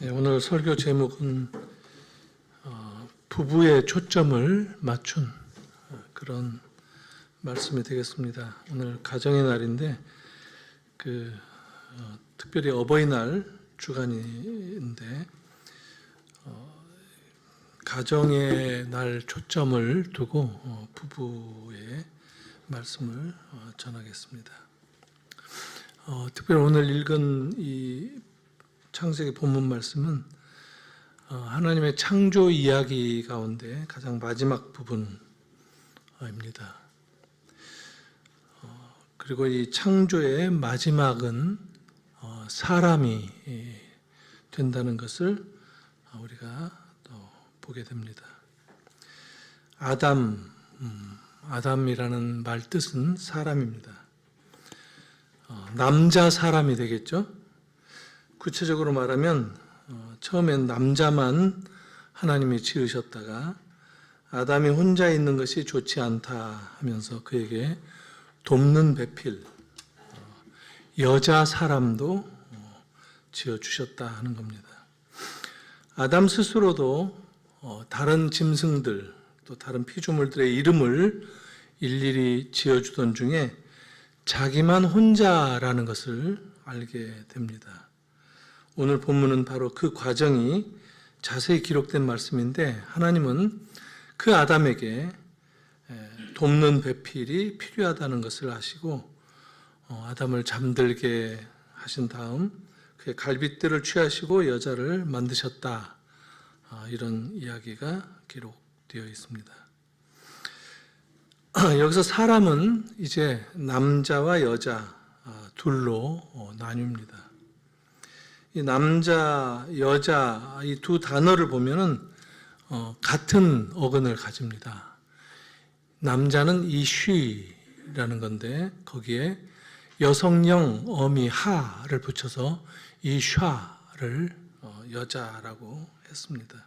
오늘 설교 제목은 부부의 초점을 맞춘 그런 말씀이 되겠습니다. 오늘 가정의 날인데 특별히 어버이날 주간인데 가정의 날 초점을 두고 부부의 말씀을 전하겠습니다. 특별히 오늘 읽은 이 창세기 본문 말씀은 하나님의 창조 이야기 가운데 가장 마지막 부분입니다. 그리고 이 창조의 마지막은 사람이 된다는 것을 우리가 또 보게 됩니다. 아담이라는 말 뜻은 사람입니다. 남자 사람이 되겠죠? 구체적으로 말하면 처음엔 남자만 하나님이 지으셨다가 아담이 혼자 있는 것이 좋지 않다 하면서 그에게 돕는 배필, 여자 사람도 지어주셨다 하는 겁니다. 아담 스스로도 다른 짐승들 또 다른 피조물들의 이름을 일일이 지어주던 중에 자기만 혼자라는 것을 알게 됩니다. 오늘 본문은 바로 그 과정이 자세히 기록된 말씀인데 하나님은 그 아담에게 돕는 배필이 필요하다는 것을 아시고 아담을 잠들게 하신 다음 그의 갈빗대를 취하시고 여자를 만드셨다. 이런 이야기가 기록되어 있습니다. 여기서 사람은 이제 남자와 여자 둘로 나뉩니다. 이 남자, 여자 이 두 단어를 보면은 같은 어근을 가집니다. 남자는 이 she라는 건데 거기에 여성령 어미 하를 붙여서 이 샤를 여자라고 했습니다.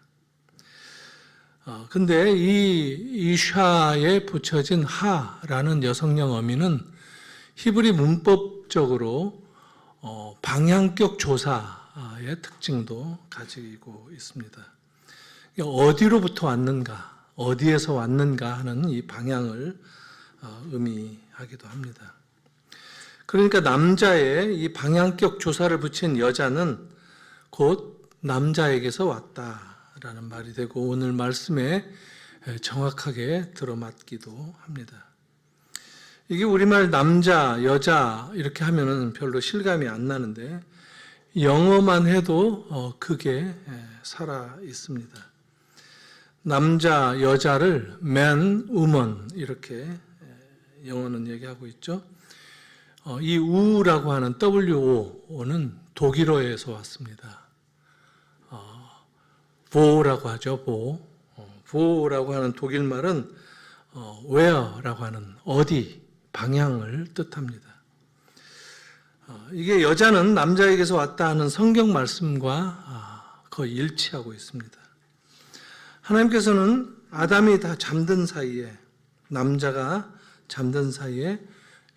근데 이 샤에 붙여진 하라는 여성령 어미는 히브리 문법적으로 방향격 조사의 특징도 가지고 있습니다. 어디로부터 왔는가, 어디에서 왔는가 하는 이 방향을 의미하기도 합니다. 그러니까 남자의 이 방향격 조사를 붙인 여자는 곧 남자에게서 왔다라는 말이 되고 오늘 말씀에 정확하게 들어맞기도 합니다. 이게 우리말 남자, 여자 이렇게 하면은 별로 실감이 안 나는데 영어만 해도 크게 살아 있습니다. 남자, 여자를 man, woman 이렇게 영어는 얘기하고 있죠. 이 우라고 하는 WO는 독일어에서 왔습니다. 보라고 하죠. 보라고 하는 독일 말은 where라고 하는 어디 방향을 뜻합니다. 이게 여자는 남자에게서 왔다 하는 성경 말씀과 거의 일치하고 있습니다. 하나님께서는 아담이 다 잠든 사이에 남자가 잠든 사이에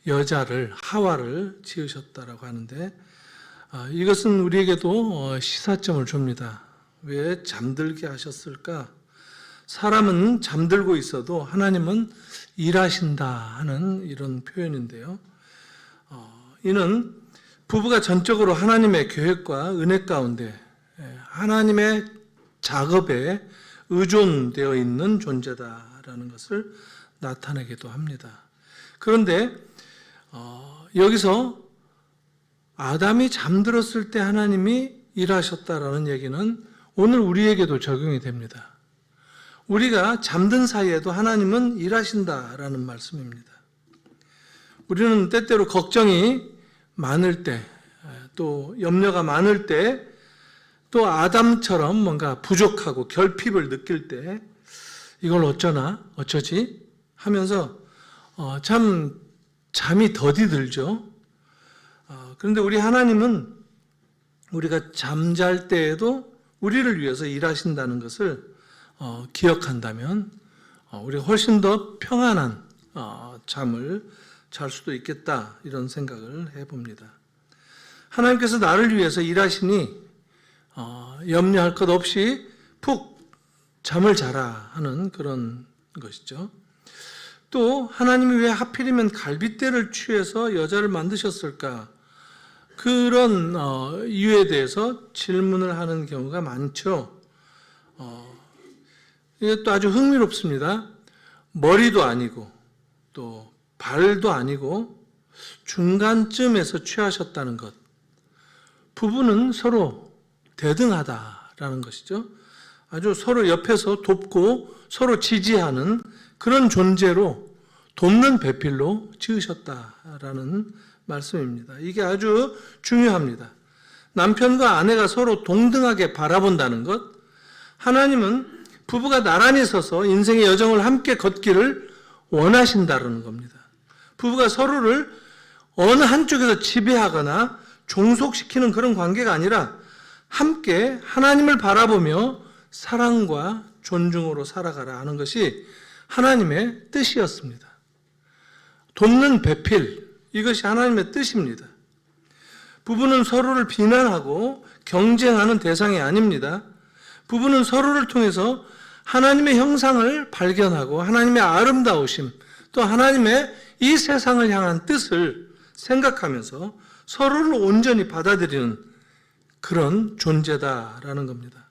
여자를 하와를 지으셨다라고 하는데 이것은 우리에게도 시사점을 줍니다. 왜 잠들게 하셨을까? 사람은 잠들고 있어도 하나님은 일하신다 하는 이런 표현인데요. 이는 부부가 전적으로 하나님의 계획과 은혜 가운데 하나님의 작업에 의존되어 있는 존재다라는 것을 나타내기도 합니다. 그런데 여기서 아담이 잠들었을 때 하나님이 일하셨다라는 얘기는 오늘 우리에게도 적용이 됩니다. 우리가 잠든 사이에도 하나님은 일하신다라는 말씀입니다. 우리는 때때로 걱정이 많을 때, 또 염려가 많을 때, 또 아담처럼 뭔가 부족하고 결핍을 느낄 때 이걸 어쩌지 하면서 참 잠이 더디 들죠. 그런데 우리 하나님은 우리가 잠잘 때에도 우리를 위해서 일하신다는 것을 기억한다면 우리가 훨씬 더 평안한 잠을 잘 수도 있겠다 이런 생각을 해봅니다. 하나님께서 나를 위해서 일하시니 염려할 것 없이 푹 잠을 자라 하는 그런 것이죠. 또 하나님이 왜 하필이면 갈빗대를 취해서 여자를 만드셨을까? 그런 이유에 대해서 질문을 하는 경우가 많죠. 이게 또 아주 흥미롭습니다. 머리도 아니고 또 발도 아니고 중간쯤에서 취하셨다는 것. 부부는 서로 대등하다라는 것이죠. 아주 서로 옆에서 돕고 서로 지지하는 그런 존재로 돕는 배필로 지으셨다라는 말씀입니다. 이게 아주 중요합니다. 남편과 아내가 서로 동등하게 바라본다는 것. 하나님은 부부가 나란히 서서 인생의 여정을 함께 걷기를 원하신다는 겁니다. 부부가 서로를 어느 한쪽에서 지배하거나 종속시키는 그런 관계가 아니라 함께 하나님을 바라보며 사랑과 존중으로 살아가라 하는 것이 하나님의 뜻이었습니다. 돕는 배필, 이것이 하나님의 뜻입니다. 부부는 서로를 비난하고 경쟁하는 대상이 아닙니다. 부부는 서로를 통해서 하나님의 형상을 발견하고 하나님의 아름다우심, 또 하나님의 이 세상을 향한 뜻을 생각하면서 서로를 온전히 받아들이는 그런 존재다라는 겁니다.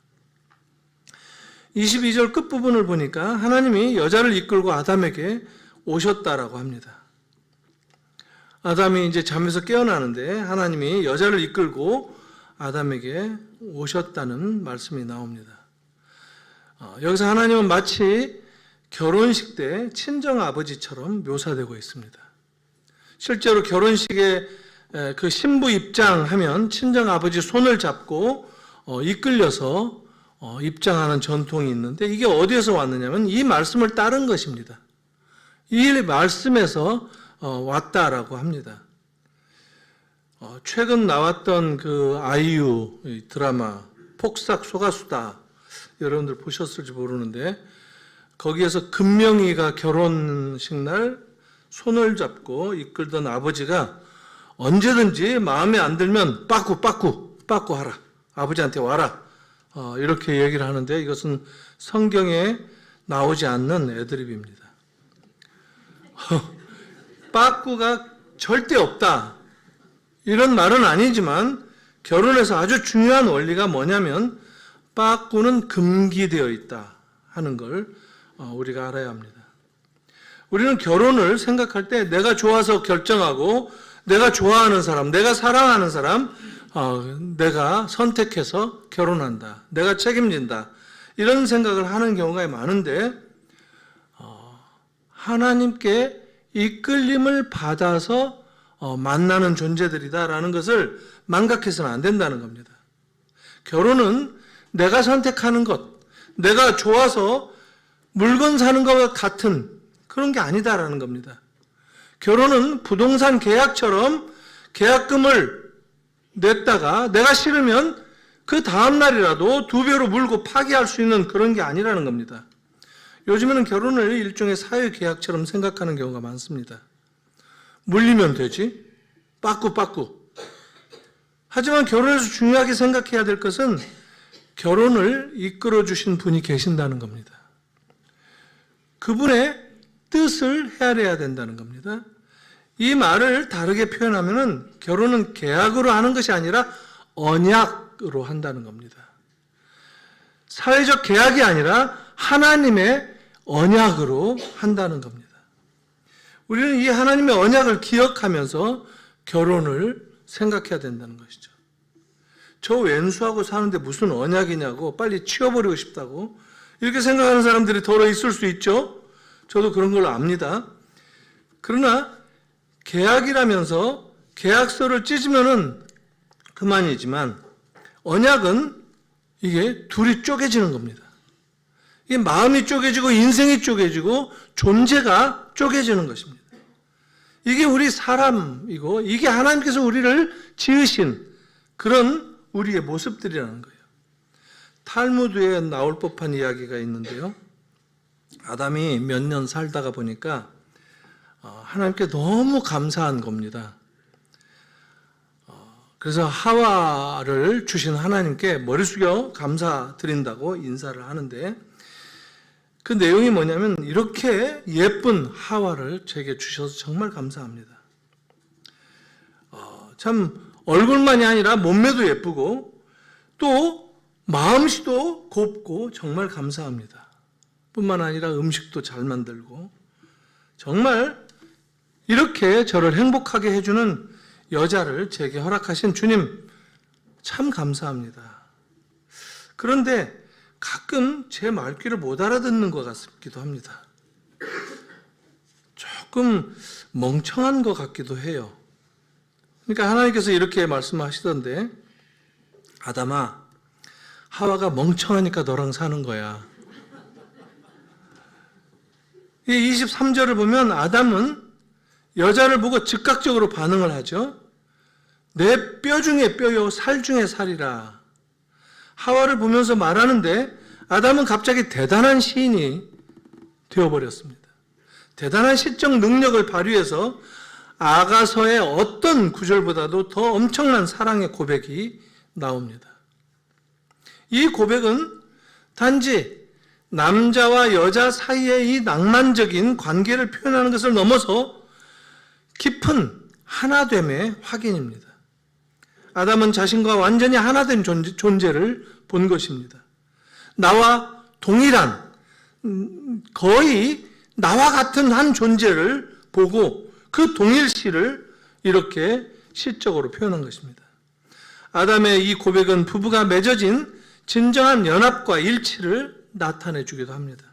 22절 끝부분을 보니까 하나님이 여자를 이끌고 아담에게 오셨다라고 합니다. 아담이 이제 잠에서 깨어나는데 하나님이 여자를 이끌고 아담에게 오셨다는 말씀이 나옵니다. 여기서 하나님은 마치 결혼식 때 친정아버지처럼 묘사되고 있습니다. 실제로 결혼식에 그 신부 입장하면 친정아버지 손을 잡고 이끌려서 입장하는 전통이 있는데 이게 어디에서 왔느냐면 이 말씀을 따른 것입니다. 이 말씀에서 왔다라고 합니다. 최근 나왔던 그 아이유 드라마 폭삭 소가수다 여러분들 보셨을지 모르는데 거기에서 금명이가 결혼식 날 손을 잡고 이끌던 아버지가 언제든지 마음에 안 들면 빠꾸 하라. 아버지한테 와라. 이렇게 얘기를 하는데 이것은 성경에 나오지 않는 애드립입니다. 빠꾸가 절대 없다. 이런 말은 아니지만 결혼에서 아주 중요한 원리가 뭐냐면 빠꾸는 금기되어 있다 하는 걸 우리가 알아야 합니다. 우리는 결혼을 생각할 때 내가 좋아서 결정하고 내가 좋아하는 사람, 내가 사랑하는 사람, 내가 선택해서 결혼한다. 내가 책임진다. 이런 생각을 하는 경우가 많은데 하나님께 이끌림을 받아서 만나는 존재들이다라는 것을 망각해서는 안 된다는 겁니다. 결혼은 내가 선택하는 것, 내가 좋아서 물건 사는 것과 같은 그런 게 아니다라는 겁니다. 결혼은 부동산 계약처럼 계약금을 냈다가 내가 싫으면 그 다음 날이라도 2배로 물고 파기할 수 있는 그런 게 아니라는 겁니다. 요즘에는 결혼을 일종의 사회계약처럼 생각하는 경우가 많습니다. 물리면 되지. 빠꾸. 하지만 결혼에서 중요하게 생각해야 될 것은 결혼을 이끌어 주신 분이 계신다는 겁니다. 그분의 뜻을 헤아려야 된다는 겁니다. 이 말을 다르게 표현하면은 결혼은 계약으로 하는 것이 아니라 언약으로 한다는 겁니다. 사회적 계약이 아니라 하나님의 언약으로 한다는 겁니다. 우리는 이 하나님의 언약을 기억하면서 결혼을 생각해야 된다는 것이죠. 저 왼수하고 사는데 무슨 언약이냐고 빨리 치워버리고 싶다고 이렇게 생각하는 사람들이 더러 있을 수 있죠. 저도 그런 걸 압니다. 그러나 계약이라면서 계약서를 찢으면은 그만이지만 언약은 이게 둘이 쪼개지는 겁니다. 이게 마음이 쪼개지고 인생이 쪼개지고 존재가 쪼개지는 것입니다. 이게 우리 사람이고 이게 하나님께서 우리를 지으신 그런 우리의 모습들이라는 거예요. 탈무드에 나올 법한 이야기가 있는데요. 아담이 몇 년 살다가 보니까 하나님께 너무 감사한 겁니다. 그래서 하와를 주신 하나님께 머리 숙여 감사드린다고 인사를 하는데, 그 내용이 뭐냐면 이렇게 예쁜 하와를 제게 주셔서 정말 감사합니다. 참 얼굴만이 아니라 몸매도 예쁘고 또 마음씨도 곱고 정말 감사합니다. 뿐만 아니라 음식도 잘 만들고 정말 이렇게 저를 행복하게 해주는 여자를 제게 허락하신 주님 참 감사합니다. 그런데 가끔 제 말귀를 못 알아듣는 것 같기도 합니다. 조금 멍청한 것 같기도 해요. 그러니까 하나님께서 이렇게 말씀하시던데, 아담아, 하와가 멍청하니까 너랑 사는 거야. 이 23절을 보면 아담은 여자를 보고 즉각적으로 반응을 하죠. 내 뼈 중에 뼈요 살 중에 살이라. 하와를 보면서 말하는데 아담은 갑자기 대단한 시인이 되어버렸습니다. 대단한 시적 능력을 발휘해서 아가서의 어떤 구절보다도 더 엄청난 사랑의 고백이 나옵니다. 이 고백은 단지 남자와 여자 사이의 이 낭만적인 관계를 표현하는 것을 넘어서 깊은 하나됨의 확인입니다. 아담은 자신과 완전히 하나된 존재를 본 것입니다. 나와 동일한, 거의 나와 같은 한 존재를 보고 그 동일시를 이렇게 시적으로 표현한 것입니다. 아담의 이 고백은 부부가 맺어진 진정한 연합과 일치를 나타내 주기도 합니다.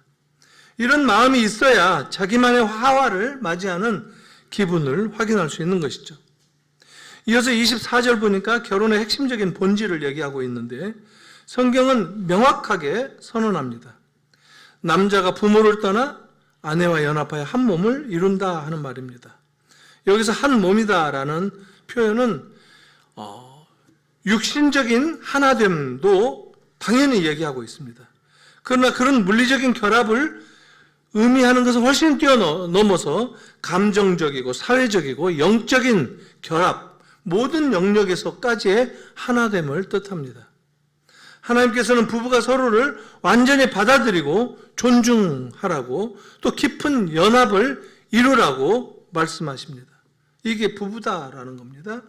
이런 마음이 있어야 자기만의 하와를 맞이하는 기분을 확인할 수 있는 것이죠. 이어서 24절 보니까 결혼의 핵심적인 본질을 얘기하고 있는데 성경은 명확하게 선언합니다. 남자가 부모를 떠나 아내와 연합하여 한 몸을 이룬다 하는 말입니다. 여기서 한 몸이다라는 표현은 육신적인 하나됨도 당연히 얘기하고 있습니다. 그러나 그런 물리적인 결합을 의미하는 것은 훨씬 뛰어넘어서 감정적이고 사회적이고 영적인 결합, 모든 영역에서까지의 하나됨을 뜻합니다. 하나님께서는 부부가 서로를 완전히 받아들이고 존중하라고 또 깊은 연합을 이루라고 말씀하십니다. 이게 부부다라는 겁니다.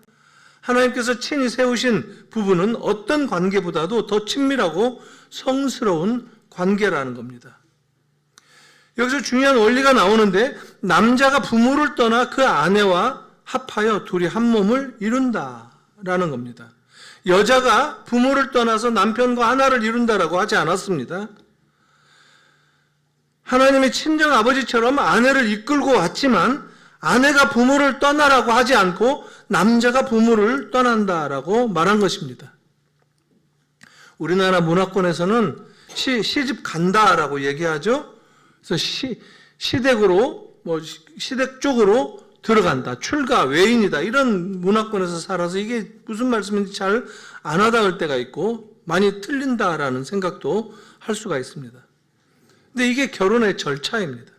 하나님께서 친히 세우신 부부는 어떤 관계보다도 더 친밀하고 성스러운 관계라는 겁니다. 여기서 중요한 원리가 나오는데 남자가 부모를 떠나 그 아내와 합하여 둘이 한 몸을 이룬다라는 겁니다. 여자가 부모를 떠나서 남편과 하나를 이룬다라고 하지 않았습니다. 하나님의 친정 아버지처럼 아내를 이끌고 왔지만 아내가 부모를 떠나라고 하지 않고 남자가 부모를 떠난다라고 말한 것입니다. 우리나라 문화권에서는 시집 간다라고 얘기하죠. 그래서 시댁으로, 시댁 쪽으로 들어간다, 출가, 외인이다, 이런 문화권에서 살아서 이게 무슨 말씀인지 잘 안 와닿을 때가 있고 많이 틀린다라는 생각도 할 수가 있습니다. 근데 이게 결혼의 절차입니다.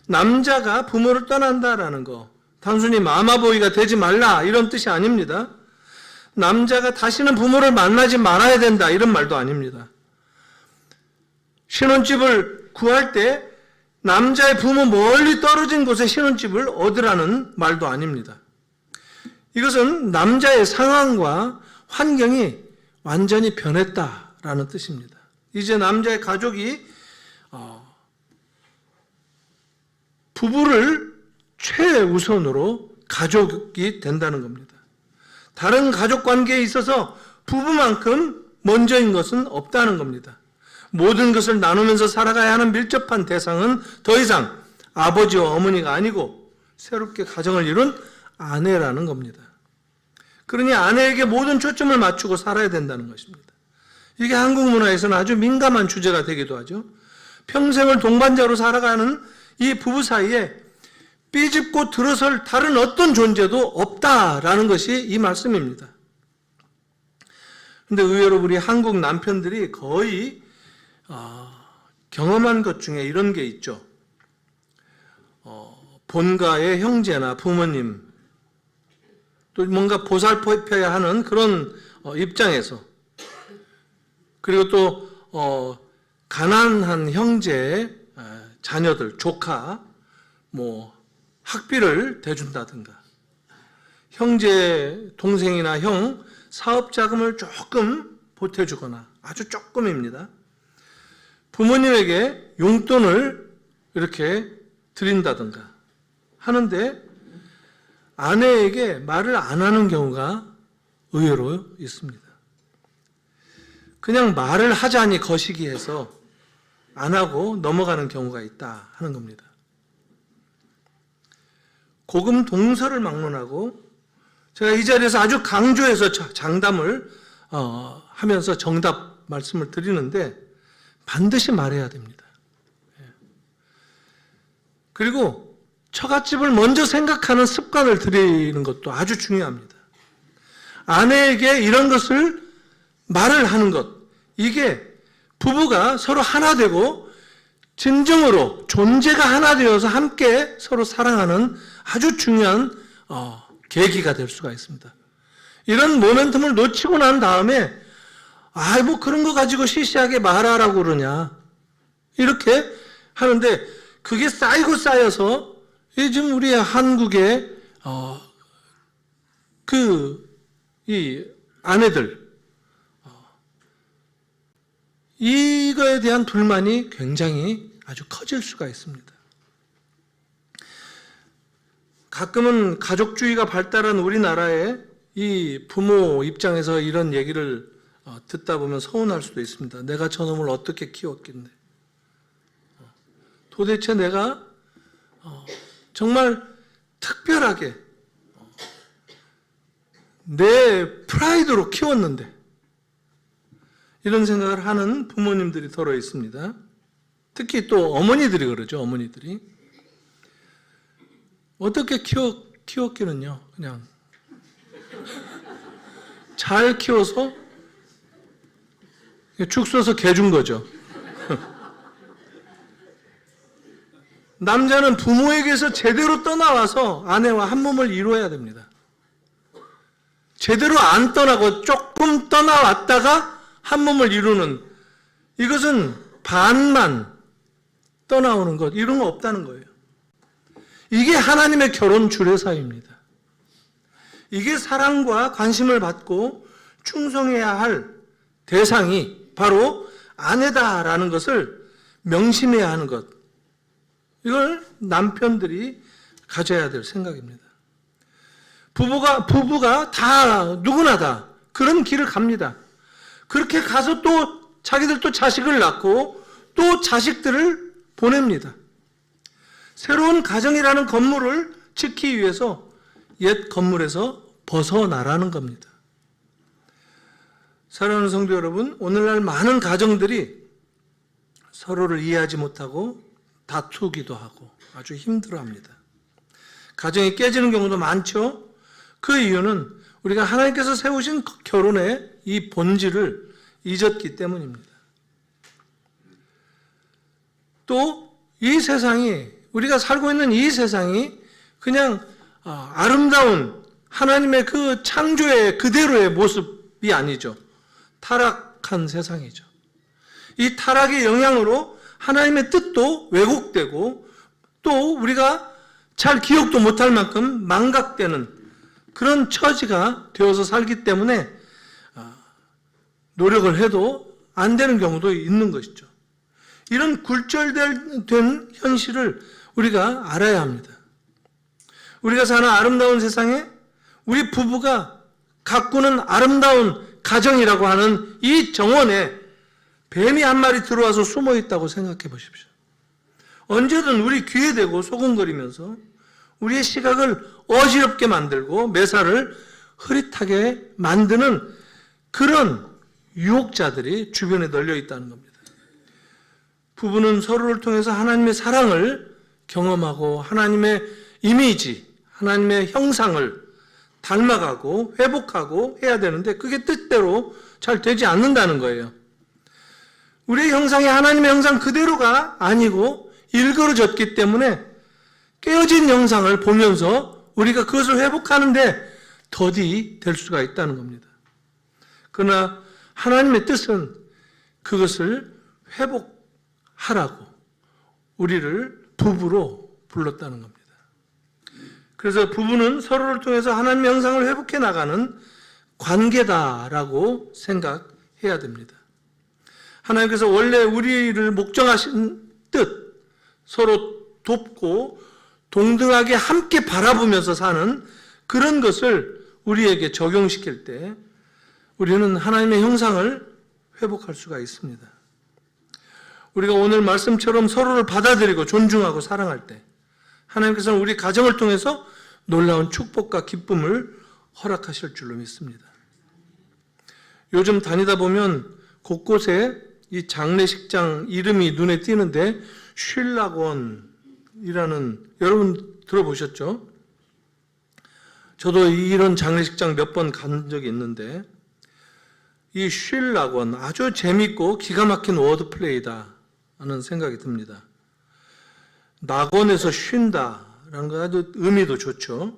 남자가 부모를 떠난다라는 거, 단순히 마마보이가 되지 말라 이런 뜻이 아닙니다. 남자가 다시는 부모를 만나지 말아야 된다 이런 말도 아닙니다. 신혼집을 구할 때 남자의 부모 멀리 떨어진 곳에 신혼집을 얻으라는 말도 아닙니다. 이것은 남자의 상황과 환경이 완전히 변했다라는 뜻입니다. 이제 남자의 가족이 부부를 최우선으로 가족이 된다는 겁니다. 다른 가족 관계에 있어서 부부만큼 먼저인 것은 없다는 겁니다. 모든 것을 나누면서 살아가야 하는 밀접한 대상은 더 이상 아버지와 어머니가 아니고 새롭게 가정을 이룬 아내라는 겁니다. 그러니 아내에게 모든 초점을 맞추고 살아야 된다는 것입니다. 이게 한국 문화에서는 아주 민감한 주제가 되기도 하죠. 평생을 동반자로 살아가는 이 부부 사이에 삐집고 들어설 다른 어떤 존재도 없다라는 것이 이 말씀입니다. 그런데 의외로 우리 한국 남편들이 거의 경험한 것 중에 이런 게 있죠. 본가의 형제나 부모님 또 뭔가 보살펴야 하는 그런 입장에서, 그리고 또 가난한 형제, 자녀들, 조카, 학비를 대준다든가, 형제, 동생이나 형 사업 자금을 조금 보태주거나, 아주 조금입니다. 부모님에게 용돈을 이렇게 드린다든가 하는데 아내에게 말을 안 하는 경우가 의외로 있습니다. 그냥 말을 하자니 거시기해서 안 하고 넘어가는 경우가 있다 하는 겁니다. 고금동서를 막론하고, 제가 이 자리에서 아주 강조해서 장담을 하면서 정답 말씀을 드리는데 반드시 말해야 됩니다. 그리고 처갓집을 먼저 생각하는 습관을 들이는 것도 아주 중요합니다. 아내에게 이런 것을 말을 하는 것, 이게 부부가 서로 하나 되고 진정으로 존재가 하나 되어서 함께 서로 사랑하는 아주 중요한 계기가 될 수가 있습니다. 이런 모멘텀을 놓치고 난 다음에 그런 거 가지고 시시하게 말하라고 그러냐 이렇게 하는데, 그게 쌓이고 쌓여서 요즘 우리 한국의 이 아내들 이거에 대한 불만이 굉장히 아주 커질 수가 있습니다. 가끔은 가족주의가 발달한 우리나라에 이 부모 입장에서 이런 얘기를 듣다 보면 서운할 수도 있습니다. 내가 저놈을 어떻게 키웠겠네. 도대체 내가 정말 특별하게 내 프라이드로 키웠는데, 이런 생각을 하는 부모님들이 더러 있습니다. 특히 또 어머니들이 그러죠. 어머니들이 어떻게 키웠기는요, 그냥 잘 키워서 죽 써서 개 준 거죠. 남자는 부모에게서 제대로 떠나와서 아내와 한 몸을 이루어야 됩니다. 제대로 안 떠나고 조금 떠나왔다가 한 몸을 이루는, 이것은 반만 떠나오는 것, 이런 거 없다는 거예요. 이게 하나님의 결혼 주례사입니다. 이게 사랑과 관심을 받고 충성해야 할 대상이 바로 아내다라는 것을 명심해야 하는 것, 이걸 남편들이 가져야 될 생각입니다. 부부가 다, 누구나 다 그런 길을 갑니다. 그렇게 가서 또 자기들 또 자식을 낳고 또 자식들을 보냅니다. 새로운 가정이라는 건물을 짓기 위해서 옛 건물에서 벗어나라는 겁니다. 사랑하는 성도 여러분, 오늘날 많은 가정들이 서로를 이해하지 못하고 다투기도 하고 아주 힘들어합니다. 가정이 깨지는 경우도 많죠. 그 이유는 우리가 하나님께서 세우신 결혼의 이 본질을 잊었기 때문입니다. 또 이 세상이, 우리가 살고 있는 이 세상이 그냥 아름다운 하나님의 그 창조의 그대로의 모습이 아니죠. 타락한 세상이죠. 이 타락의 영향으로 하나님의 뜻도 왜곡되고 또 우리가 잘 기억도 못할 만큼 망각되는 그런 처지가 되어서 살기 때문에 노력을 해도 안 되는 경우도 있는 것이죠. 이런 굴절된 현실을 우리가 알아야 합니다. 우리가 사는 아름다운 세상에 우리 부부가 가꾸는 아름다운 가정이라고 하는 이 정원에 뱀이 한 마리 들어와서 숨어 있다고 생각해 보십시오. 언제든 우리 귀에 대고 소곤거리면서 우리의 시각을 어지럽게 만들고 매사를 흐릿하게 만드는 그런 유혹자들이 주변에 널려 있다는 겁니다. 부부는 서로를 통해서 하나님의 사랑을 경험하고 하나님의 이미지, 하나님의 형상을 닮아가고 회복하고 해야 되는데 그게 뜻대로 잘 되지 않는다는 거예요. 우리의 형상이 하나님의 형상 그대로가 아니고 일그러졌기 때문에 깨어진 형상을 보면서 우리가 그것을 회복하는데 더디 될 수가 있다는 겁니다. 그러나 하나님의 뜻은 그것을 회복하라고 우리를 부부로 불렀다는 겁니다. 그래서 부부는 서로를 통해서 하나님의 형상을 회복해 나가는 관계다라고 생각해야 됩니다. 하나님께서 원래 우리를 목정하신 뜻, 서로 돕고 동등하게 함께 바라보면서 사는 그런 것을 우리에게 적용시킬 때 우리는 하나님의 형상을 회복할 수가 있습니다. 우리가 오늘 말씀처럼 서로를 받아들이고 존중하고 사랑할 때 하나님께서는 우리 가정을 통해서 놀라운 축복과 기쁨을 허락하실 줄로 믿습니다. 요즘 다니다 보면 곳곳에 이 장례식장 이름이 눈에 띄는데 쉴락원이라는, 여러분 들어보셨죠? 저도 이런 장례식장 몇 번 간 적이 있는데 이 쉴락원 아주 재밌고 기가 막힌 워드플레이다 하는 생각이 듭니다. 낙원에서 쉰다라는 거 아주 의미도 좋죠.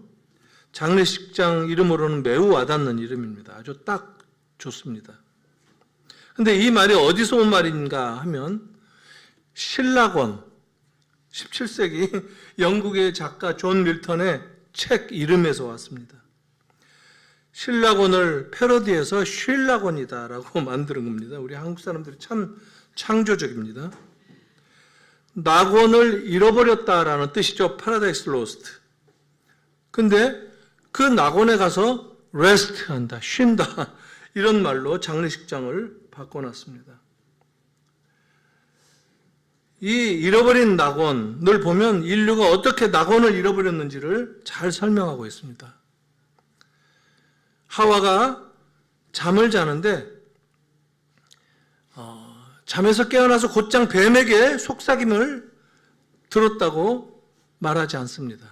장례식장 이름으로는 매우 와닿는 이름입니다. 아주 딱 좋습니다. 근데 이 말이 어디서 온 말인가 하면 쉴락원, 17세기 영국의 작가 존 밀턴의 책 이름에서 왔습니다. 쉴락원을 패러디해서 쉴락원이다라고 만드는 겁니다. 우리 한국 사람들이 참 창조적입니다. 낙원을 잃어버렸다라는 뜻이죠. 파라다이스 로스트. 근데 그 낙원에 가서 레스트한다, 쉰다 이런 말로 장례식장을 바꿔놨습니다. 이 잃어버린 낙원을 보면 인류가 어떻게 낙원을 잃어버렸는지를 잘 설명하고 있습니다. 하와가 잠을 자는데 잠에서 깨어나서 곧장 뱀에게 속삭임을 들었다고 말하지 않습니다.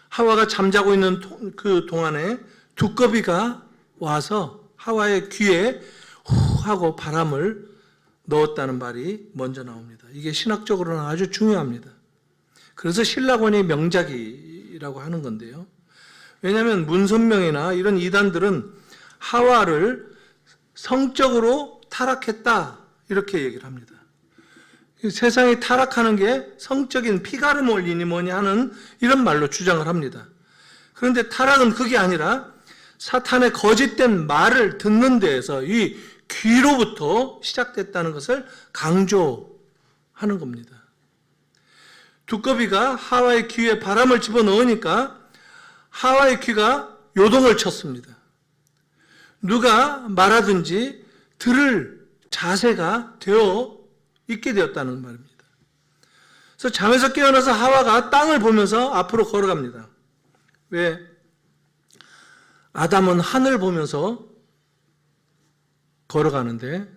하와가 잠자고 있는 그 동안에 두꺼비가 와서 하와의 귀에 후 하고 바람을 넣었다는 말이 먼저 나옵니다. 이게 신학적으로는 아주 중요합니다. 그래서 쉴락원이 명작이라고 하는 건데요. 왜냐하면 문선명이나 이런 이단들은 하와를 성적으로 타락했다 이렇게 얘기를 합니다. 세상이 타락하는 게 성적인 피가르몰리니 뭐니 하는 이런 말로 주장을 합니다. 그런데 타락은 그게 아니라 사탄의 거짓된 말을 듣는 데에서 이 귀로부터 시작됐다는 것을 강조하는 겁니다. 두꺼비가 하와의 귀에 바람을 집어넣으니까 하와의 귀가 요동을 쳤습니다. 누가 말하든지 들을 자세가 되어 있게 되었다는 말입니다. 그래서 잠에서 깨어나서 하와가 땅을 보면서 앞으로 걸어갑니다. 왜? 아담은 하늘 보면서 걸어가는데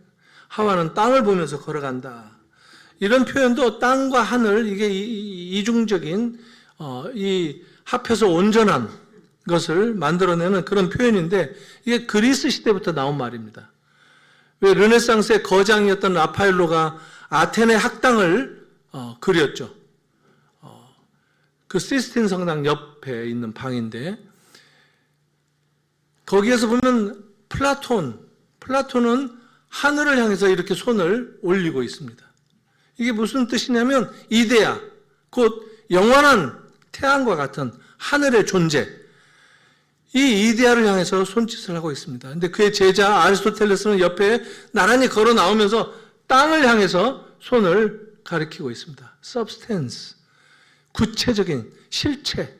하와는 땅을 보면서 걸어간다. 이런 표현도 땅과 하늘, 이게 이중적인 이 합해서 온전한 것을 만들어내는 그런 표현인데 이게 그리스 시대부터 나온 말입니다. 왜 르네상스의 거장이었던 라파엘로가 아테네 학당을 그렸죠. 그 시스틴 성당 옆에 있는 방인데 거기에서 보면 플라톤은 하늘을 향해서 이렇게 손을 올리고 있습니다. 이게 무슨 뜻이냐면 이데아, 곧 영원한 태양과 같은 하늘의 존재, 이 이데아를 향해서 손짓을 하고 있습니다. 그런데 그의 제자 아리스토텔레스는 옆에 나란히 걸어 나오면서 땅을 향해서 손을 가리키고 있습니다. substance, 구체적인 실체,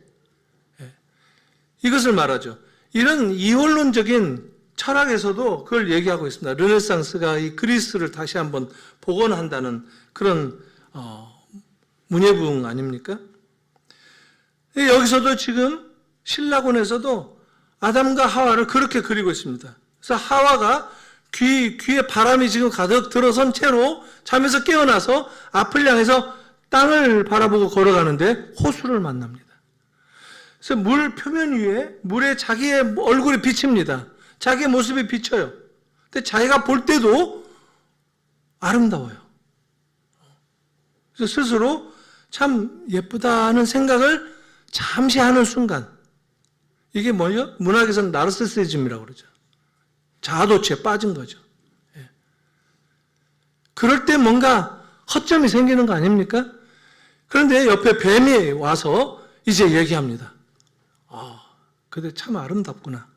이것을 말하죠. 이런 이원론적인 철학에서도 그걸 얘기하고 있습니다. 르네상스가 이 그리스를 다시 한번 복원한다는 그런 문예부흥 아닙니까? 여기서도 지금 신라곤에서도 아담과 하와를 그렇게 그리고 있습니다. 그래서 하와가 귀에 바람이 지금 가득 들어선 채로 잠에서 깨어나서 앞을 향해서 땅을 바라보고 걸어가는데 호수를 만납니다. 그래서 물 표면 위에 물에 자기의 얼굴이 비칩니다. 자기의 모습이 비쳐요. 근데 자기가 볼 때도 아름다워요. 그래서 스스로 참 예쁘다는 생각을 잠시 하는 순간 이게 뭐예요? 문학에서는 나르시시즘이라고 그러죠. 자아도취에 빠진 거죠. 예. 그럴 때 뭔가 허점이 생기는 거 아닙니까? 그런데 옆에 뱀이 와서 이제 얘기합니다. 근데 참 아름답구나.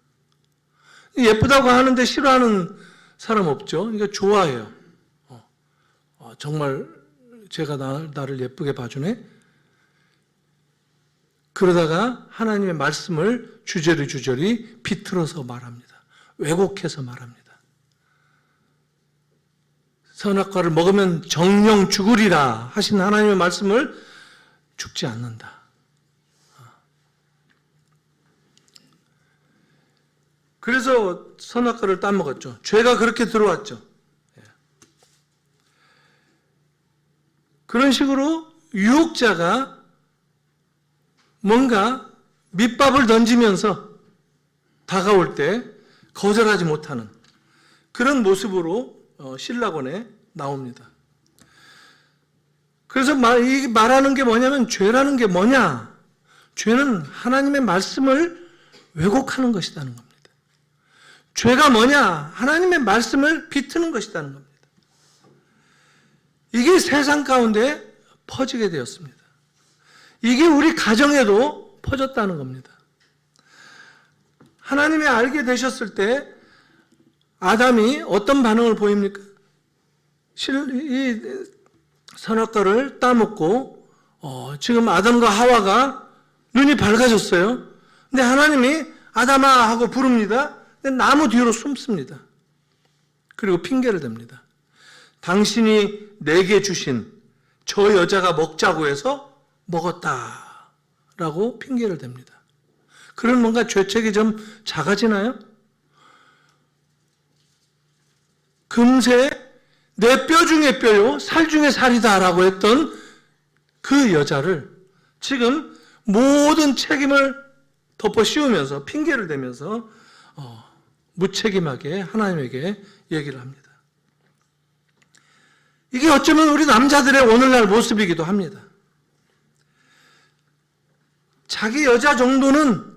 예쁘다고 하는데 싫어하는 사람 없죠? 그러니까 좋아해요. 정말 제가 나를 예쁘게 봐주네? 그러다가 하나님의 말씀을 주저리 비틀어서 말합니다. 왜곡해서 말합니다. 선악과를 먹으면 정령 죽으리라 하신 하나님의 말씀을 죽지 않는다. 그래서 선악과를 따먹었죠. 죄가 그렇게 들어왔죠. 그런 식으로 유혹자가 뭔가 밑밥을 던지면서 다가올 때 거절하지 못하는 그런 모습으로 신라권에 나옵니다. 그래서 말하는 게 뭐냐면 죄라는 게 뭐냐? 죄는 하나님의 말씀을 왜곡하는 것이라는 겁니다. 죄가 뭐냐? 하나님의 말씀을 비트는 것이라는 겁니다. 이게 세상 가운데 퍼지게 되었습니다. 이게 우리 가정에도 퍼졌다는 겁니다. 하나님이 알게 되셨을 때 아담이 어떤 반응을 보입니까? 이 선악과를 따먹고 지금 아담과 하와가 눈이 밝아졌어요. 근데 하나님이 아담아 하고 부릅니다. 근데 나무 뒤로 숨습니다. 그리고 핑계를 댑니다. 당신이 내게 주신 저 여자가 먹자고 해서 먹었다라고 핑계를 댑니다. 그런 뭔가 죄책이 좀 작아지나요? 금세 내 뼈 중에 뼈요 살 중에 살이다라고 했던 그 여자를 지금 모든 책임을 덮어 씌우면서 핑계를 대면서 무책임하게 하나님에게 얘기를 합니다. 이게 어쩌면 우리 남자들의 오늘날 모습이기도 합니다. 자기 여자 정도는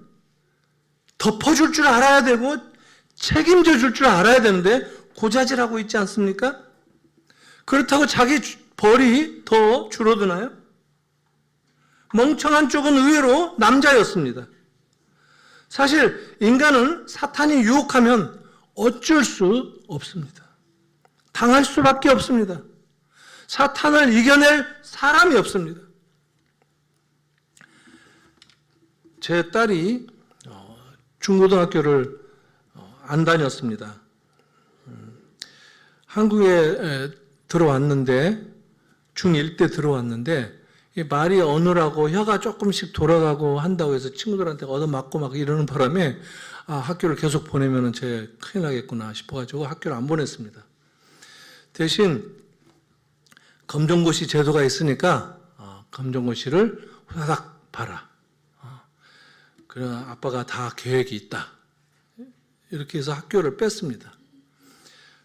덮어줄 줄 알아야 되고 책임져 줄 줄 알아야 되는데 고자질하고 있지 않습니까? 그렇다고 자기 벌이 더 줄어드나요? 멍청한 쪽은 의외로 남자였습니다. 사실 인간은 사탄이 유혹하면 어쩔 수 없습니다. 당할 수밖에 없습니다. 사탄을 이겨낼 사람이 없습니다. 제 딸이 중고등학교를 안 다녔습니다. 한국에 들어왔는데 중1 때 들어왔는데 말이 어눌하고 혀가 조금씩 돌아가고 한다고 해서 친구들한테 얻어맞고 막 이러는 바람에 학교를 계속 보내면 제 큰일 나겠구나 싶어가지고 학교를 안 보냈습니다. 대신 검정고시 제도가 있으니까 검정고시를 후다닥 봐라. 그래 아빠가 다 계획이 있다. 이렇게 해서 학교를 뺐습니다.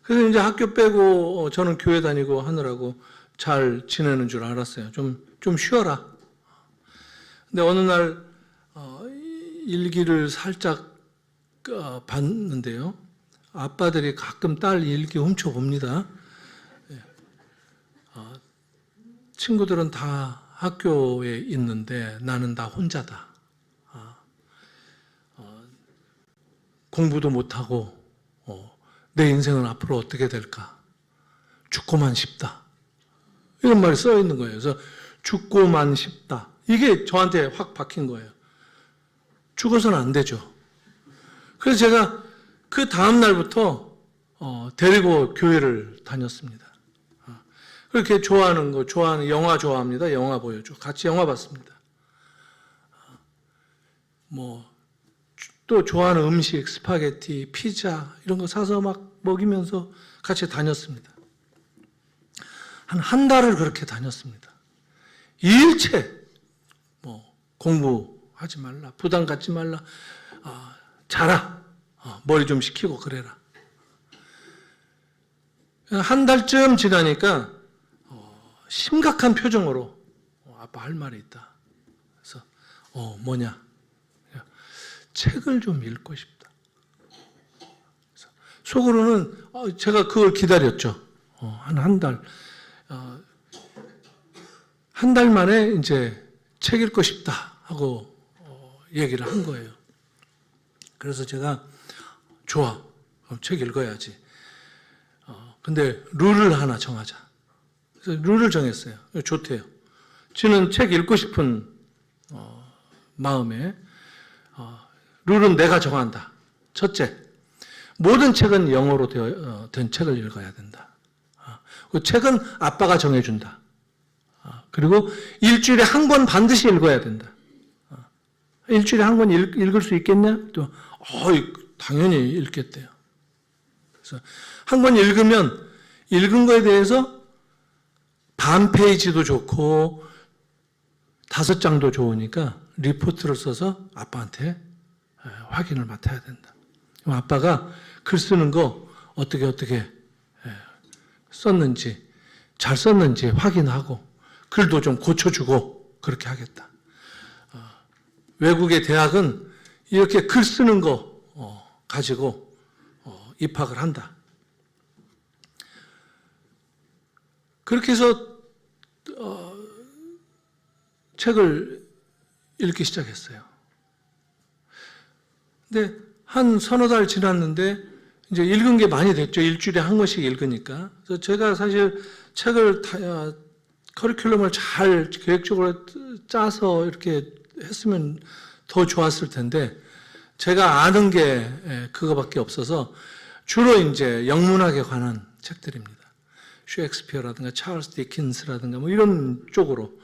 그래서 이제 학교 빼고 저는 교회 다니고 하느라고 잘 지내는 줄 알았어요. 좀 쉬어라. 근데 어느 날 일기를 살짝 봤는데요. 아빠들이 가끔 딸 일기 훔쳐봅니다. 친구들은 다 학교에 있는데 나는 다 혼자다. 공부도 못하고 내 인생은 앞으로 어떻게 될까? 죽고만 싶다. 이런 말이 써 있는 거예요. 그래서 죽고만 싶다. 이게 저한테 확 박힌 거예요. 죽어서는 안 되죠. 그래서 제가 그 다음 날부터 데리고 교회를 다녔습니다. 그렇게 좋아하는 영화 좋아합니다. 영화 보여줘. 같이 영화 봤습니다. 또 좋아하는 음식, 스파게티, 피자 이런 거 사서 막 먹이면서 같이 다녔습니다. 한 달을 그렇게 다녔습니다. 일체 공부하지 말라, 부담 갖지 말라, 자라, 머리 좀 식히고 그래라. 한 달쯤 지나니까 심각한 표정으로 아빠 할 말이 있다. 그래서 뭐냐? 책을 좀 읽고 싶다. 속으로는 제가 그걸 기다렸죠. 한 달. 한 달 만에 이제 책 읽고 싶다 하고 얘기를 한 거예요. 그래서 제가 좋아. 책 읽어야지. 근데 룰을 하나 정하자. 그래서 룰을 정했어요. 좋대요. 저는 책 읽고 싶은 마음에 룰은 내가 정한다. 첫째, 모든 책은 영어로 된 책을 읽어야 된다. 그 책은 아빠가 정해준다. 그리고 일주일에 한 권 반드시 읽어야 된다. 일주일에 한 권 읽을 수 있겠냐? 또 당연히 읽겠대요. 그래서 한 권 읽으면 읽은 거에 대해서 반 페이지도 좋고 5장도 좋으니까 리포트를 써서 아빠한테 확인을 맡아야 된다. 그럼 아빠가 글 쓰는 거 어떻게 썼는지, 잘 썼는지 확인하고 글도 좀 고쳐주고 그렇게 하겠다. 외국의 대학은 이렇게 글 쓰는 거 가지고 입학을 한다. 그렇게 해서 책을 읽기 시작했어요. 근데 한 서너 달 지났는데 이제 읽은 게 많이 됐죠. 일주일에 한 권씩 읽으니까. 그래서 제가 사실 책을 커리큘럼을 잘 계획적으로 짜서 이렇게 했으면 더 좋았을 텐데 제가 아는 게 그거밖에 없어서 주로 이제 영문학에 관한 책들입니다. 셰익스피어라든가 찰스 디킨스라든가 뭐 이런 쪽으로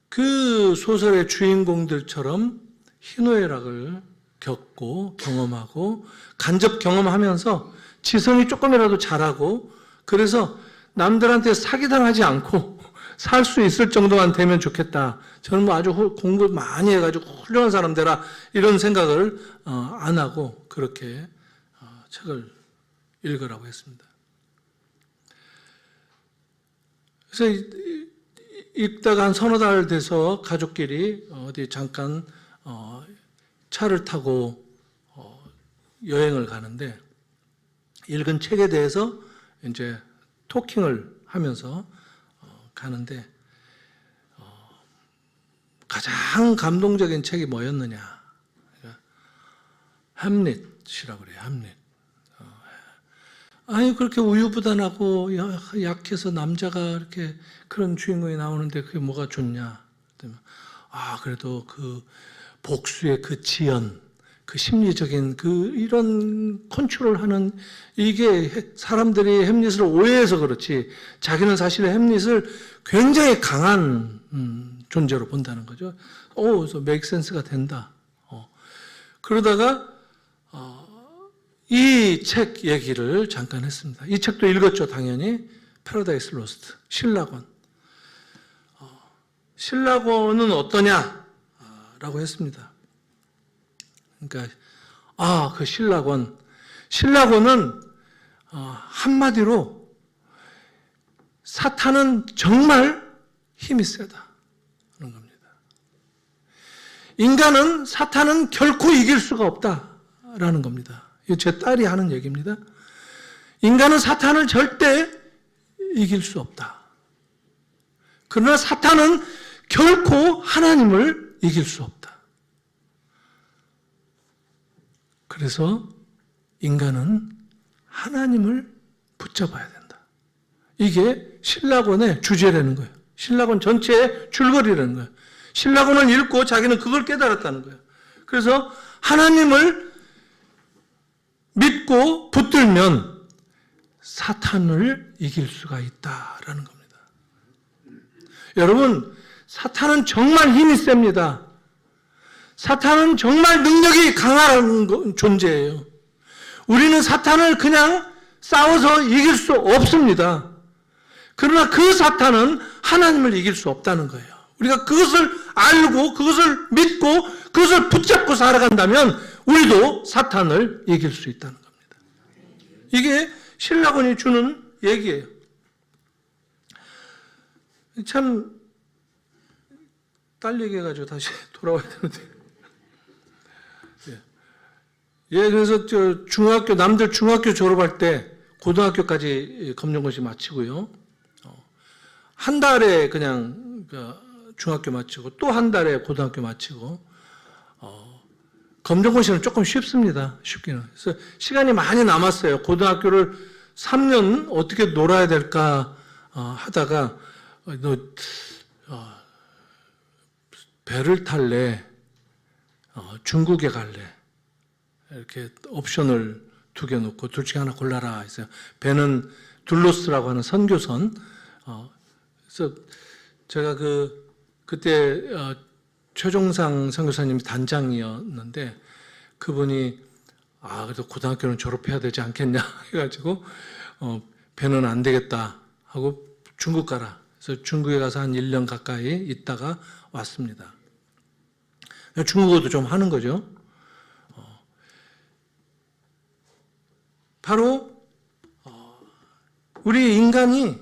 그 소설의 주인공들처럼 희노애락을 겪고 경험하고 간접 경험하면서 지성이 조금이라도 자라고 그래서 남들한테 사기당하지 않고 살 수 있을 정도만 되면 좋겠다. 저는 뭐 아주 공부 많이 해가지고 훌륭한 사람 되라 이런 생각을 안 하고 그렇게 책을 읽으라고 했습니다. 그래서 읽다가 한 서너 달 돼서 가족끼리 어디 잠깐 차를 타고 여행을 가는데 읽은 책에 대해서 이제 토킹을 하면서 가는데 가장 감동적인 책이 뭐였느냐? 그러니까 햄릿이라고 그래요. 햄릿. 아니 그렇게 우유부단하고 약해서 남자가 이렇게 그런 주인공이 나오는데 그게 뭐가 좋냐? 그래도 그 복수의 그 지연, 그 심리적인 그 이런 컨트롤하는 이게 사람들이 햄릿을 오해해서 그렇지 자기는 사실 햄릿을 굉장히 강한 존재로 본다는 거죠. 그래서 make sense가 된다. 그러다가 이 책 얘기를 잠깐 했습니다. 이 책도 읽었죠, 당연히. 패러다이스 로스트, 신라권. 신라권은 어떠냐라고 했습니다. 그러니까 그 신라권은 한마디로 사탄은 정말 힘이 세다 하는 겁니다. 인간은 사탄은 결코 이길 수가 없다라는 겁니다. 이거 제 딸이 하는 얘기입니다. 인간은 사탄을 절대 이길 수 없다. 그러나 사탄은 결코 하나님을 이길 수 없다. 그래서 인간은 하나님을 붙잡아야 된다. 이게 신라권의 주제라는 거예요. 신라권 전체의 줄거리라는 거예요. 신라권을 읽고 자기는 그걸 깨달았다는 거예요. 그래서 하나님을 믿고 붙들면 사탄을 이길 수가 있다라는 겁니다. 여러분, 사탄은 정말 힘이 셉니다. 사탄은 정말 능력이 강한 존재예요. 우리는 사탄을 그냥 싸워서 이길 수 없습니다. 그러나 그 사탄은 하나님을 이길 수 없다는 거예요. 우리가 그것을 알고 그것을 믿고 그것을 붙잡고 살아간다면 우리도 사탄을 이길 수 있다는 겁니다. 이게 신라권이 주는 얘기예요. 참 딸 얘기해가지고 다시 돌아와야 되는데. 예, 그래서 남들 중학교 졸업할 때 고등학교까지 검정고시 마치고요. 한 달에 그냥 중학교 마치고 또 한 달에 고등학교 마치고, 검정고시는 조금 쉽습니다. 쉽기는. 그래서 시간이 많이 남았어요. 고등학교를 3년 어떻게 놀아야 될까 하다가 배를 탈래, 중국에 갈래, 이렇게 옵션을 2개 놓고 둘 중에 하나 골라라 했어요. 배는 둘로스라고 하는 선교선. 그래서 제가 그때 최종상 선교사님이 단장이었는데, 그분이 그래도 고등학교는 졸업해야 되지 않겠냐 해가지고 배는 안 되겠다 하고 중국 가라. 그래서 중국에 가서 한 1년 가까이 있다가 왔습니다. 중국어도 좀 하는 거죠. 바로 우리 인간이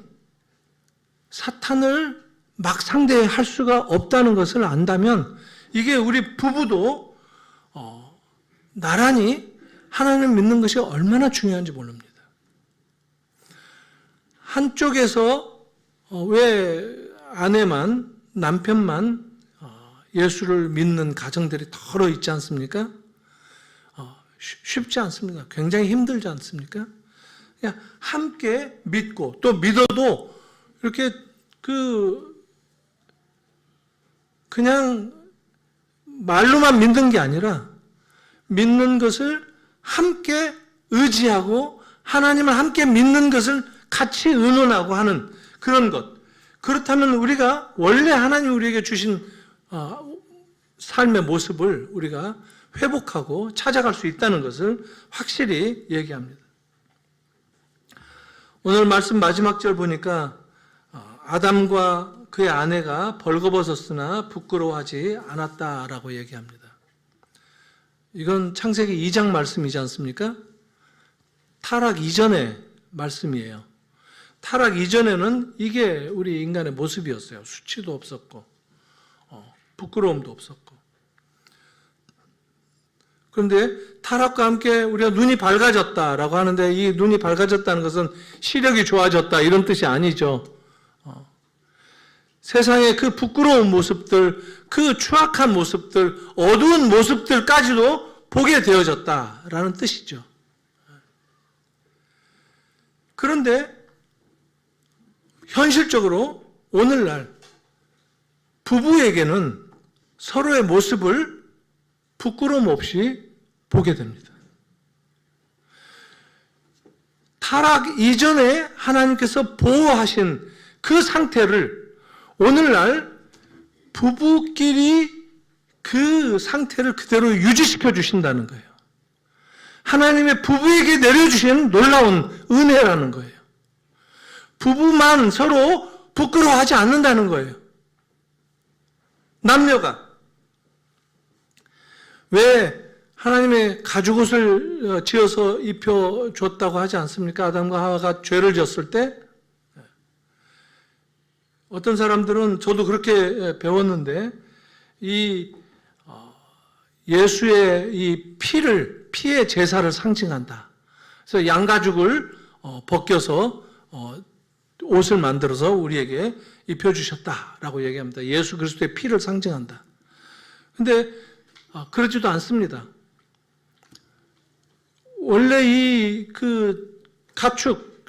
사탄을 막 상대할 수가 없다는 것을 안다면, 이게 우리 부부도 나란히 하나님을 믿는 것이 얼마나 중요한지 모릅니다. 한쪽에서 왜 아내만, 남편만 예수를 믿는 가정들이 더러 있지 않습니까? 쉽지 않습니다. 굉장히 힘들지 않습니까? 그냥 함께 믿고, 또 믿어도 이렇게 그냥 말로만 믿는 게 아니라 믿는 것을 함께 의지하고 하나님을 함께 믿는 것을 같이 의논하고 하는 그런 것. 그렇다면 우리가 원래 하나님이 우리에게 주신 삶의 모습을 우리가 회복하고 찾아갈 수 있다는 것을 확실히 얘기합니다. 오늘 말씀 마지막 절 보니까 아담과 그의 아내가 벌거벗었으나 부끄러워하지 않았다라고 얘기합니다. 이건 창세기 2장 말씀이지 않습니까? 타락 이전의 말씀이에요. 타락 이전에는 이게 우리 인간의 모습이었어요. 수치도 없었고 부끄러움도 없었고. 그런데 타락과 함께 우리가 눈이 밝아졌다라고 하는데, 이 눈이 밝아졌다는 것은 시력이 좋아졌다 이런 뜻이 아니죠. 세상의 그 부끄러운 모습들, 그 추악한 모습들, 어두운 모습들까지도 보게 되어졌다라는 뜻이죠. 그런데 현실적으로 오늘날 부부에게는 서로의 모습을 부끄러움 없이 보게 됩니다. 타락 이전에 하나님께서 보호하신 그 상태를 오늘날 부부끼리 그 상태를 그대로 유지시켜 주신다는 거예요. 하나님의 부부에게 내려주신 놀라운 은혜라는 거예요. 부부만 서로 부끄러워하지 않는다는 거예요. 남녀가. 왜 하나님의 가죽옷을 지어서 입혀줬다고 하지 않습니까? 아담과 하와가 죄를 지었을 때. 어떤 사람들은, 저도 그렇게 배웠는데, 예수의 이 피의 제사를 상징한다. 그래서 양가죽을 벗겨서 옷을 만들어서 우리에게 입혀주셨다라고 얘기합니다. 예수 그리스도의 피를 상징한다. 근데 그러지도 않습니다. 원래 가축,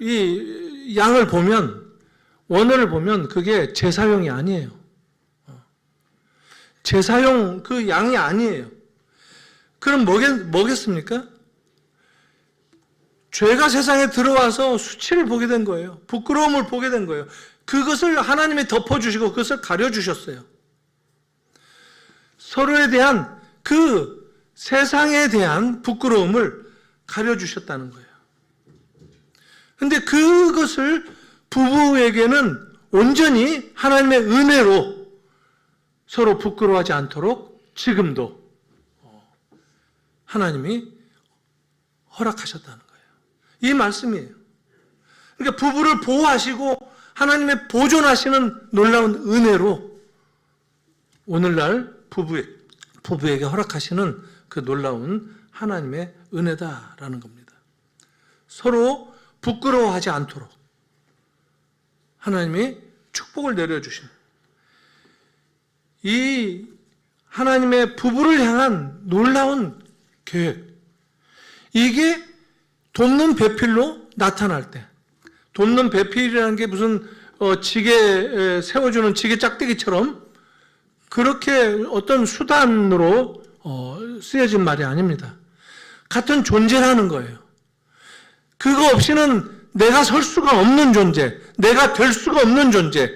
양을 보면, 원어를 보면 그게 제사용이 아니에요. 제사용 그 양이 아니에요. 그럼 뭐겠습니까? 죄가 세상에 들어와서 수치를 보게 된 거예요. 부끄러움을 보게 된 거예요. 그것을 하나님이 덮어주시고 그것을 가려주셨어요. 서로에 대한 그 세상에 대한 부끄러움을 가려주셨다는 거예요. 그런데 그것을 부부에게는 온전히 하나님의 은혜로 서로 부끄러워하지 않도록 지금도 하나님이 허락하셨다는 거예요. 이 말씀이에요. 그러니까 부부를 보호하시고 하나님의 보존하시는 놀라운 은혜로 오늘날 부부에게 허락하시는 그 놀라운 하나님의 은혜다라는 겁니다. 서로 부끄러워하지 않도록 하나님이 축복을 내려주신 이 하나님의 부부를 향한 놀라운 계획, 이게 돕는 배필로 나타날 때, 돕는 배필이라는 게 무슨 지게 세워주는 지게 짝대기처럼 그렇게 어떤 수단으로 쓰여진 말이 아닙니다. 같은 존재라는 거예요. 그거 없이는 내가 설 수가 없는 존재, 내가 될 수가 없는 존재,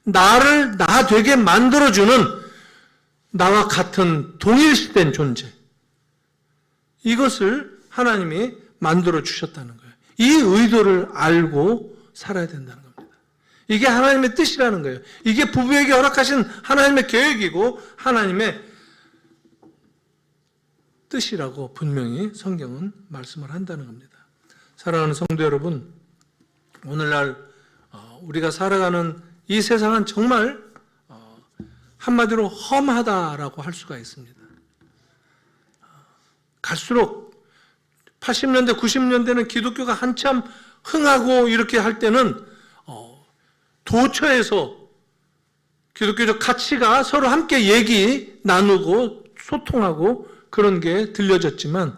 나를 나 되게 만들어주는 나와 같은 동일시된 존재, 이것을 하나님이 만들어 주셨다는 거예요. 이 의도를 알고 살아야 된다는 겁니다. 이게 하나님의 뜻이라는 거예요. 이게 부부에게 허락하신 하나님의 계획이고 하나님의 뜻이라고 분명히 성경은 말씀을 한다는 겁니다. 사랑하는 성도 여러분, 오늘날 우리가 살아가는 이 세상은 정말 한마디로 험하다라고 할 수가 있습니다. 갈수록 80년대, 90년대는 기독교가 한참 흥하고 이렇게 할 때는 도처에서 기독교적 가치가 서로 함께 얘기 나누고 소통하고 그런 게 들려졌지만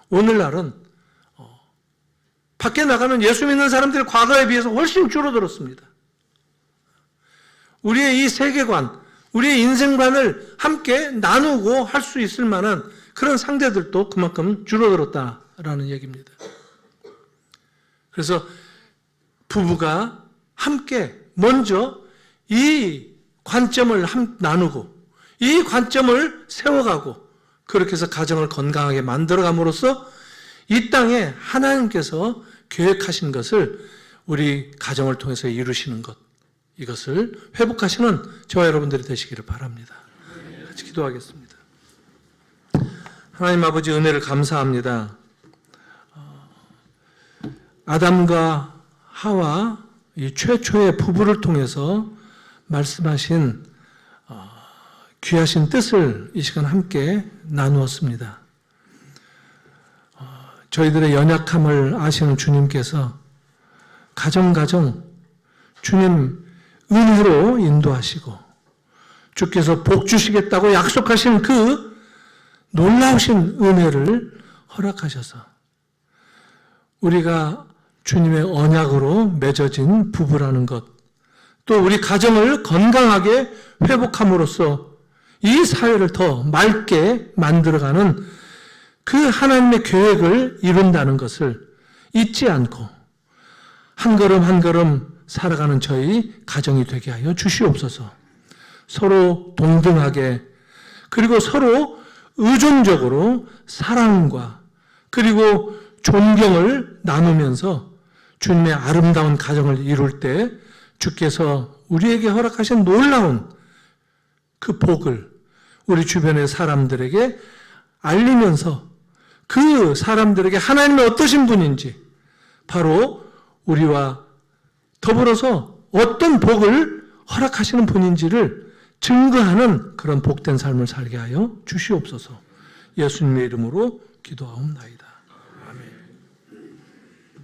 오늘날은 밖에 나가면 예수 믿는 사람들이 과거에 비해서 훨씬 줄어들었습니다. 우리의 이 세계관, 우리의 인생관을 함께 나누고 할 수 있을 만한 그런 상대들도 그만큼 줄어들었다라는 얘기입니다. 그래서 부부가 함께 먼저 이 관점을 나누고 이 관점을 세워가고 그렇게 해서 가정을 건강하게 만들어감으로써 이 땅에 하나님께서 계획하신 것을 우리 가정을 통해서 이루시는 것, 이것을 회복하시는 저와 여러분들이 되시기를 바랍니다. 같이 기도하겠습니다. 하나님 아버지, 은혜를 감사합니다. 아담과 하와 이 최초의 부부를 통해서 말씀하신 귀하신 뜻을 이 시간 함께 나누었습니다. 저희들의 연약함을 아시는 주님께서 가정 주님 은혜로 인도하시고 주께서 복 주시겠다고 약속하신 그 놀라우신 은혜를 허락하셔서 우리가 주님의 언약으로 맺어진 부부라는 것, 또 우리 가정을 건강하게 회복함으로써 이 사회를 더 맑게 만들어가는 그 하나님의 계획을 이룬다는 것을 잊지 않고 한 걸음 한 걸음 살아가는 저희 가정이 되게 하여 주시옵소서. 서로 동등하게, 그리고 서로 의존적으로 사랑과 그리고 존경을 나누면서 주님의 아름다운 가정을 이룰 때 주께서 우리에게 허락하신 놀라운 그 복을 우리 주변의 사람들에게 알리면서 그 사람들에게 하나님이 어떠신 분인지, 바로 우리와 더불어서 어떤 복을 허락하시는 분인지를 증거하는 그런 복된 삶을 살게 하여 주시옵소서. 예수님의 이름으로 기도하옵나이다.